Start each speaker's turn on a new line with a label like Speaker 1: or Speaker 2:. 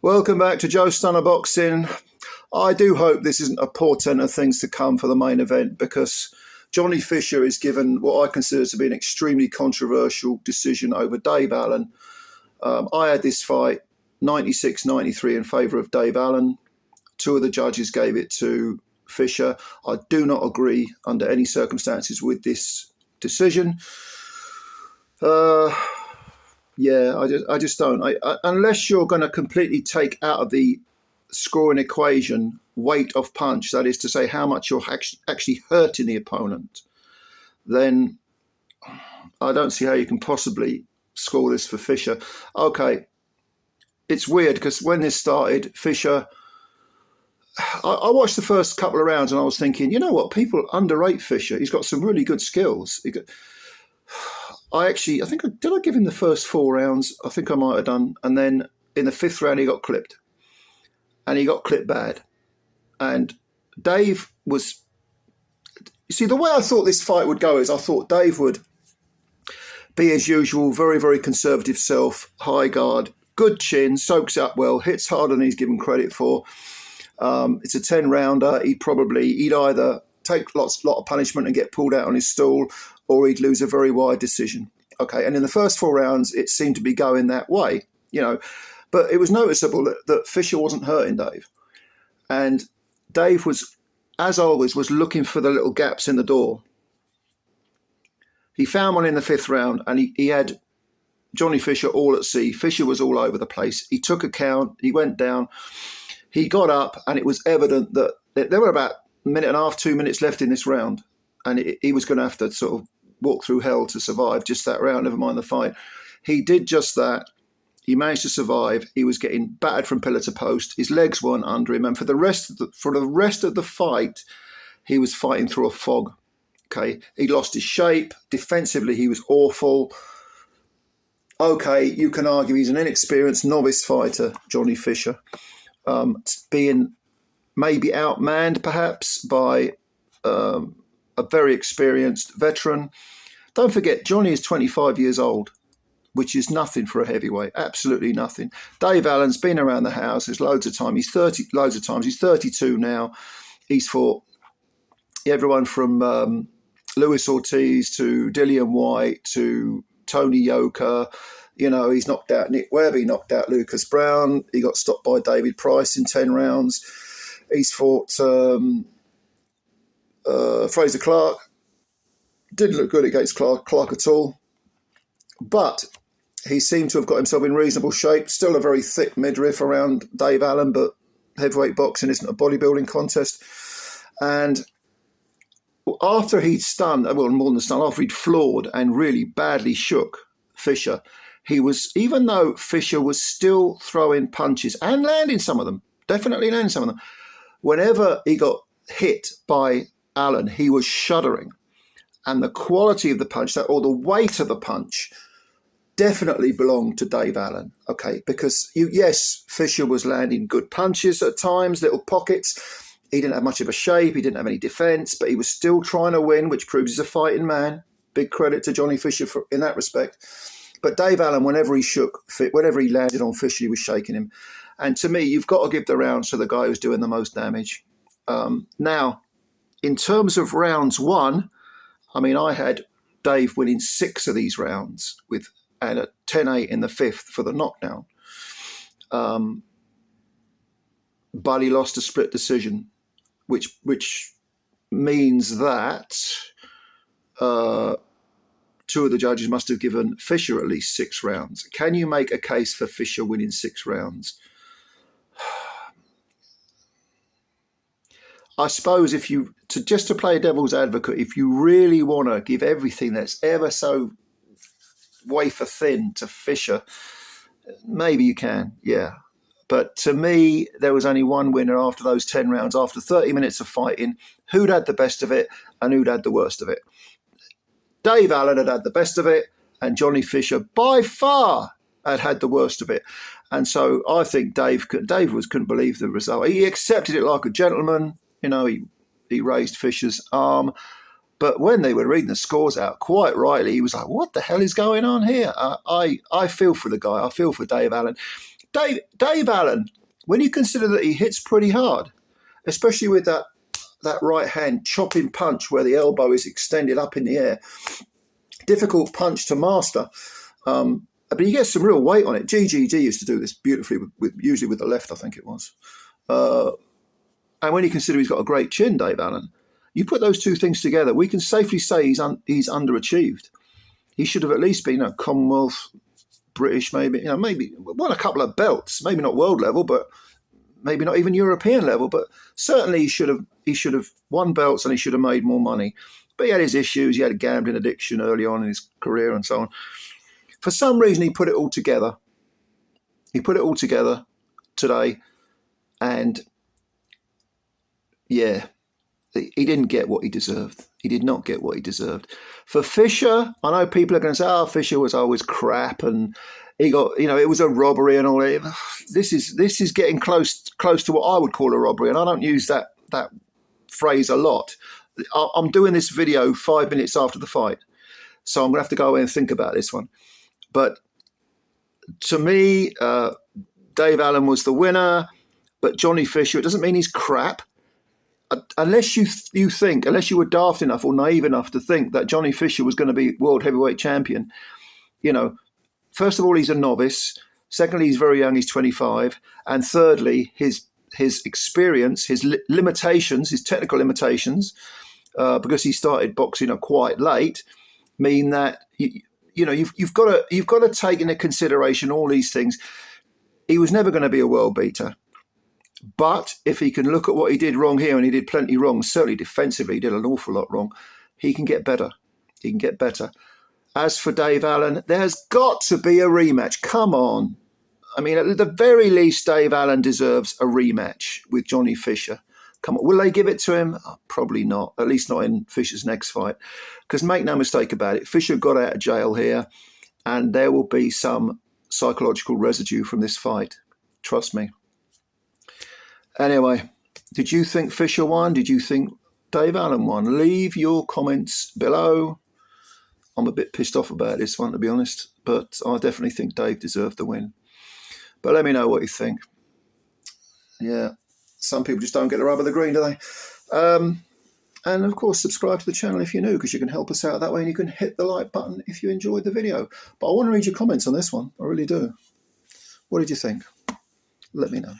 Speaker 1: Welcome back to Joe Stunner Boxing. I do hope this isn't a portent of things to come for the main event, because Johnny Fisher is given what I consider to be an extremely controversial decision over Dave Allen. I had this fight 96-93 in favour of Dave Allen. Two of the judges gave it to Fisher. I do not agree under any circumstances with this decision. I just don't. Unless you're going to completely take out of the scoring equation weight of punch, that is to say how much you're actually hurting the opponent, then I don't see how you can possibly score this for Fisher. Okay, it's weird because when this started, Fisher, I watched the first couple of rounds and I was thinking, you know what, people underrate Fisher. He's got some really good skills. Did I give him the first 4 rounds? I think I might have done. And then in the 5th round, he got clipped. And he got clipped bad. And Dave was... You see, the way I thought this fight would go is I thought Dave would be, as usual, very, very conservative self, high guard, good chin, soaks up well, hits harder than he's given credit for. It's a 10-rounder. He'd either take a lot of punishment and get pulled out on his stool, or he'd lose a very wide decision. Okay, and in the first 4 rounds, it seemed to be going that way, But it was noticeable that Fisher wasn't hurting Dave. And Dave was, as always, was looking for the little gaps in the door. He found one in the 5th round, and he had Johnny Fisher all at sea. Fisher was all over the place. He took a count. He went down. He got up, and it was evident that there were about a minute and a half, 2 minutes left in this round. And he was going to have to sort of walk through hell to survive just that round, never mind the fight. He did just that. He managed to survive. He was getting battered from pillar to post. His legs weren't under him. And for the rest of the fight, he was fighting through a fog. Okay, he lost his shape. Defensively, he was awful. Okay, you can argue he's an inexperienced novice fighter, Johnny Fisher, being maybe outmanned perhaps by a very experienced veteran. Don't forget, Johnny is 25 years old, which is nothing for a heavyweight, absolutely nothing. Dave Allen's been around the houses loads of times. He's 32 now. He's fought everyone from Luis Ortiz to Dillian White to Tony Yoka. He's knocked out Nick Webb. He knocked out Lucas Brown. He got stopped by David Price in 10 rounds. He's fought Fraser Clark. Didn't look good against Clark at all. But he seemed to have got himself in reasonable shape. Still a very thick midriff around Dave Allen, but heavyweight boxing isn't a bodybuilding contest. And after he'd stunned, well, more than stunned, after he'd floored and really badly shook Fisher, even though Fisher was still throwing punches and landing some of them, definitely landing some of them, whenever he got hit by Allen, he was shuddering. And the quality of the punch, or the weight of the punch, definitely belonged to Dave Allen. Okay, because yes, Fisher was landing good punches at times, little pockets. He didn't have much of a shape. He didn't have any defense, but he was still trying to win, which proves he's a fighting man. Big credit to Johnny Fisher in that respect. But Dave Allen, whenever he landed on Fisher, he was shaking him. And to me, you've got to give the rounds to the guy who's doing the most damage. Now, in terms of rounds 1, I had Dave winning 6 of these rounds and a 10-8 in the 5th for the knockdown. But he lost a split decision, which means that 2 of the judges must have given Fisher at least 6 rounds. Can you make a case for Fisher winning 6 rounds? I suppose just to play devil's advocate, if you really want to give everything that's ever so wafer thin to Fisher, maybe you can, yeah. But to me, there was only one winner after those 10 rounds, after 30 minutes of fighting. Who'd had the best of it and who'd had the worst of it? Dave Allen had the best of it, and Johnny Fisher by far had the worst of it. And so I think Dave couldn't believe the result. He accepted it like a gentleman. He raised Fisher's arm. But when they were reading the scores out, quite rightly, he was like, what the hell is going on here? I feel for the guy. I feel for Dave Allen. Dave Allen, when you consider that he hits pretty hard, especially with that right hand chopping punch where the elbow is extended up in the air, difficult punch to master. But he gets some real weight on it. GGG used to do this beautifully, usually with the left, I think it was. And when you consider he's got a great chin, Dave Allen, you put those two things together, we can safely say he's underachieved. He should have at least been Commonwealth, British, maybe won a couple of belts, maybe not world level, but maybe not even European level. But certainly he should have won belts and he should have made more money. But he had his issues. He had a gambling addiction early on in his career and so on. For some reason, he put it all together. He put it all together today, and yeah, he didn't get what he deserved. He did not get what he deserved. For Fisher, I know people are going to say, "Oh, Fisher was always crap, and he got, it was a robbery and all that." This is getting close to what I would call a robbery, and I don't use that phrase a lot. I'm doing this video 5 minutes after the fight, so I'm going to have to go away and think about this one. But to me, Dave Allen was the winner, but Johnny Fisher, it doesn't mean he's crap. Unless unless you were daft enough or naive enough to think that Johnny Fisher was going to be world heavyweight champion. First of all, he's a novice. Secondly, he's very young, he's 25. And thirdly, his experience, his limitations, his technical limitations, because he started boxing quite late, mean that you've got to take into consideration all these things. He was never going to be a world beater. But if he can look at what he did wrong here, and he did plenty wrong, certainly defensively, he did an awful lot wrong, he can get better. He can get better. As for Dave Allen, there's got to be a rematch. Come on. I mean, at the very least, Dave Allen deserves a rematch with Johnny Fisher. Come on. Will they give it to him? Oh, probably not, at least not in Fisher's next fight. Because make no mistake about it, Fisher got out of jail here, and there will be some psychological residue from this fight. Trust me. Anyway, did you think Fisher won? Did you think Dave Allen won? Leave your comments below. I'm a bit pissed off about this one, to be honest, but I definitely think Dave deserved the win. But let me know what you think. Yeah, some people just don't get the rub of the green, do they? And of course, subscribe to the channel if you're new, because you can help us out that way, and you can hit the like button if you enjoyed the video. But I want to read your comments on this one. I really do. What did you think? Let me know.